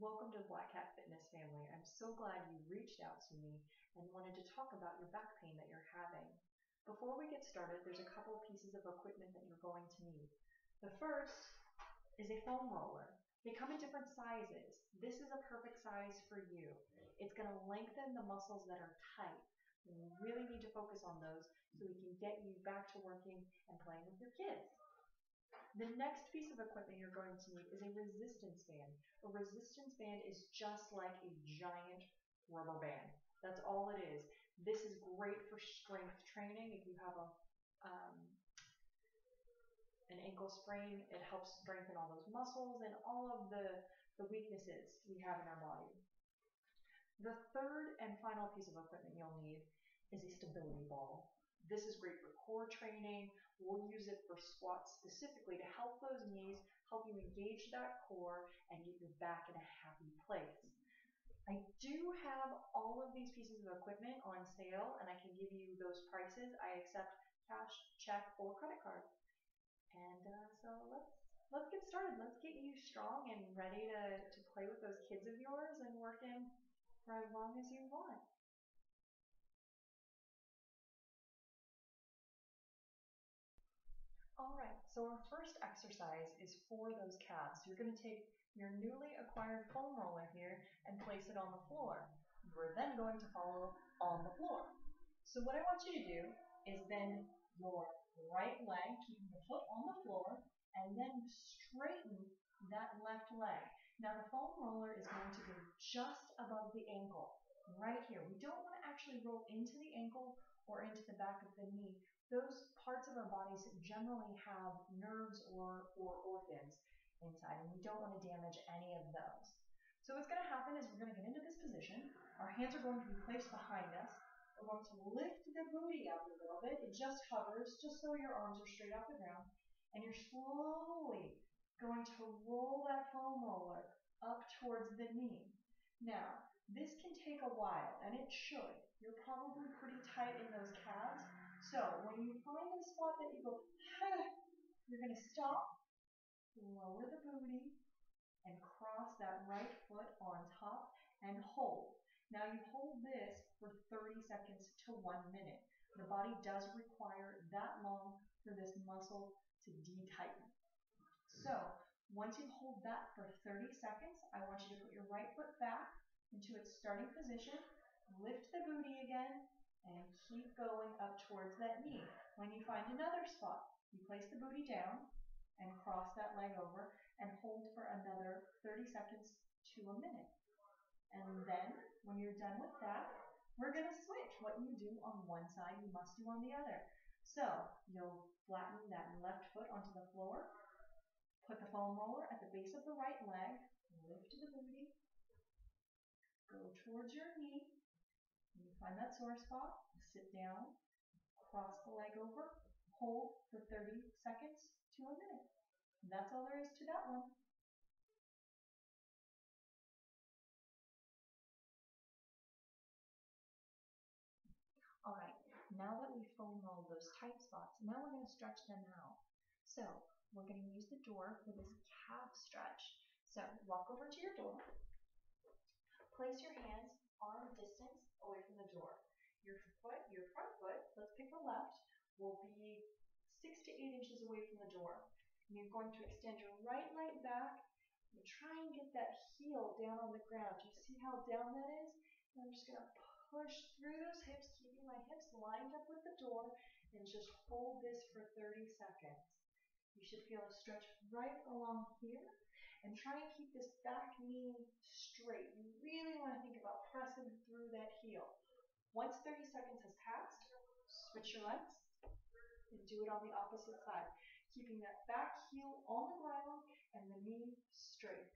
Welcome to the Black Cat Fitness family. I'm so glad you reached out to me and wanted to talk about your back pain that you're having. Before we get started, there's a couple of pieces of equipment that you're going to need. The first is a foam roller. They come in different sizes. This is a perfect size for you. It's going to lengthen the muscles that are tight. And we really need to focus on those so we can get you back to working and playing with your kids. The next piece of equipment you're going to need is a resistance band. A resistance band is just like a giant rubber band. That's all it is. This is great for strength training. If you have an ankle sprain, it helps strengthen all those muscles and all of the weaknesses we have in our body. The third and final piece of equipment you'll need is a stability ball. This is great for core training. We'll use it for squats specifically to help those knees, help you engage that core and get your back in a happy place. I do have all of these pieces of equipment on sale and I can give you those prices. I accept cash, check, or credit card. And so let's get started. Let's get you strong and ready to play with those kids of yours and working for as long as you want. All right, so our first exercise is for those calves. You're going to take your newly acquired foam roller here and place it on the floor. We're then going to follow on the floor. So what I want you to do is bend your right leg, keeping the foot on the floor, and then straighten that left leg. Now the foam roller is going to go just above the ankle, right here. We don't want to actually roll into the ankle or into the back of the knee. Those parts of our bodies generally have nerves or organs inside, and we don't want to damage any of those. So what's going to happen is we're going to get into this position. Our hands are going to be placed behind us. We're going to lift the booty up a little bit. It just hovers, just so your arms are straight off the ground. And you're slowly going to roll that foam roller up towards the knee. Now, this can take a while, and it should. You're probably pretty tight in those calves. So when you find a spot that you go, you're going to stop, lower the booty, and cross that right foot on top and hold. Now you hold this for 30 seconds to 1 minute. The body does require that long for this muscle to de-tighten. So once you hold that for 30 seconds, I want you to put your right foot back into its starting position, lift the booty again, and keep going up towards that knee. When you find another spot, you place the booty down and cross that leg over and hold for another 30 seconds to a minute. And then, when you're done with that, we're going to switch. What you do on one side, you must do on the other. So, you'll flatten that left foot onto the floor, put the foam roller at the base of the right leg, lift the booty, go towards your knee. When you find that sore spot, sit down, cross the leg over, hold for 30 seconds to a minute. And that's all there is to that one. All right, now that we've foam rolled those tight spots, now we're going to stretch them out. So we're going to use the door for this calf stretch. So walk over to your door. Place your hands arm distance away from the door. Your front foot, let's pick the left, will be 6 to 8 inches away from the door. And you're going to extend your right leg back and try and get that heel down on the ground. Do you see how down that is? And I'm just going to push through those hips, keeping my hips lined up with the door, and just hold this for 30 seconds. You should feel a stretch right along here. And try and keep this back knee straight. You really want to think about pressing through that heel. Once 30 seconds has passed, switch your legs and do it on the opposite side. Keeping that back heel on the ground and the knee straight.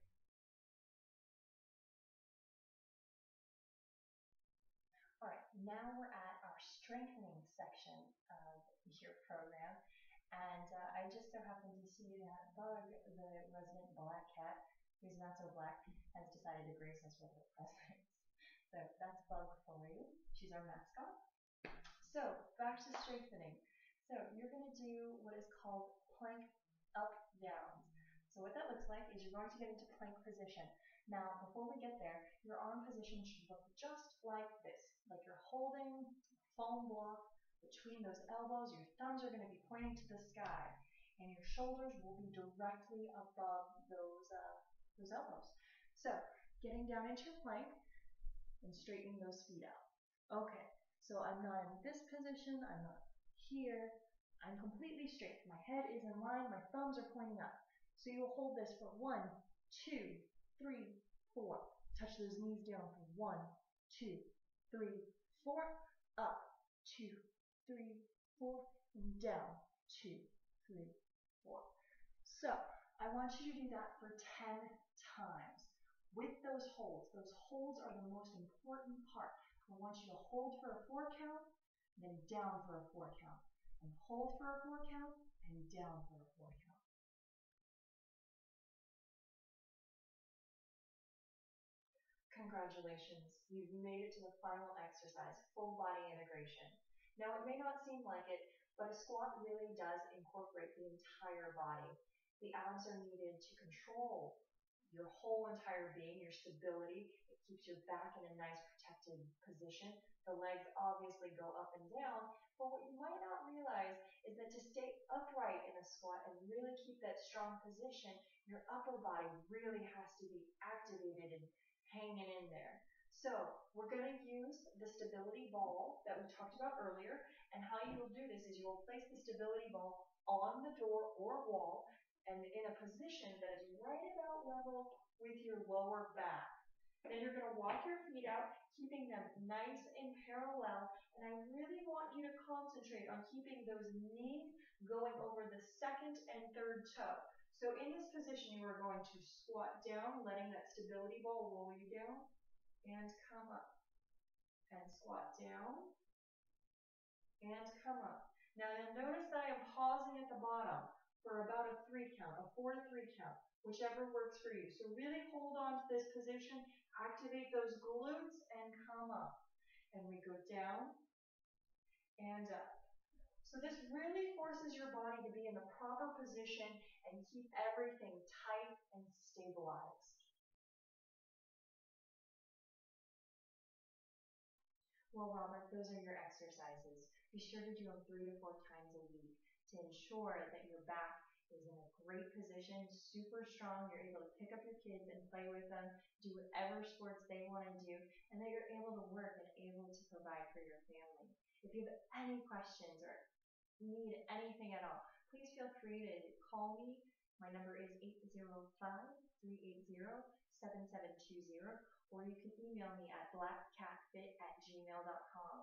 All right, now we're at our strengthening section of your program. And I just so happen to see that Bug, the resident black cat, who's not so black, has decided to grace us with her presence. So that's Bug for you. She's our mascot. So back to strengthening. So you're going to do what is called plank up downs. So what that looks like is you're going to get into plank position. Now, before we get there, your arm position should look just like this, like you're holding a foam block between those elbows. Your thumbs are going to be pointing to the sky, and your shoulders will be directly above those elbows. So, getting down into your plank and straightening those feet out. Okay, so I'm not in this position, I'm not here, I'm completely straight. My head is in line, my thumbs are pointing up. So you'll hold this for 1, 2, 3, 4. Touch those knees down for 1, 2, 3, 4. Up, 2, 3, 4, and down, 2, 3, 4. So I want you to do that for 10 times with those holds. Those holds are the most important part. I want you to hold for a 4 count, then down for a 4 count, and hold for a 4 count, and down for a 4 count. Congratulations, you've made it to the final exercise, full body integration. Now it may not seem like it, but a squat really does incorporate the entire body. The abs are needed to control your whole entire being, your stability. It keeps your back in a nice protected position. The legs obviously go up and down, but what you might not realize is that to stay upright in a squat and really keep that strong position, your upper body really has to be activated and hanging in there. So we're going to use the stability ball that we talked about earlier, and how you will do this is you will place the stability ball on the door or wall and in a position that is right about level with your lower back. Then you're going to walk your feet out, keeping them nice and parallel, and I really want you to concentrate on keeping those knees going over the second and third toe. So in this position, you are going to squat down, letting that stability ball roll you down, and come up, and squat down, and come up. Now you'll notice that I am pausing at the bottom for about a 3 count, a 4 to 3 count, whichever works for you. So really hold on to this position, activate those glutes, and come up. And we go down and up. So this really forces your body to be in the proper position and keep everything tight and stabilized. Well, Robert, those are your exercises. Be sure to do them 3 to 4 times a week to ensure that your back is in a great position, super strong, you're able to pick up your kids and play with them, do whatever sports they want to do, and that you're able to work and able to provide for your family. If you have any questions or need anything at all, please feel free to call me. My number is 805-380-7720, or you can email me at blackcatfit@gmail.com.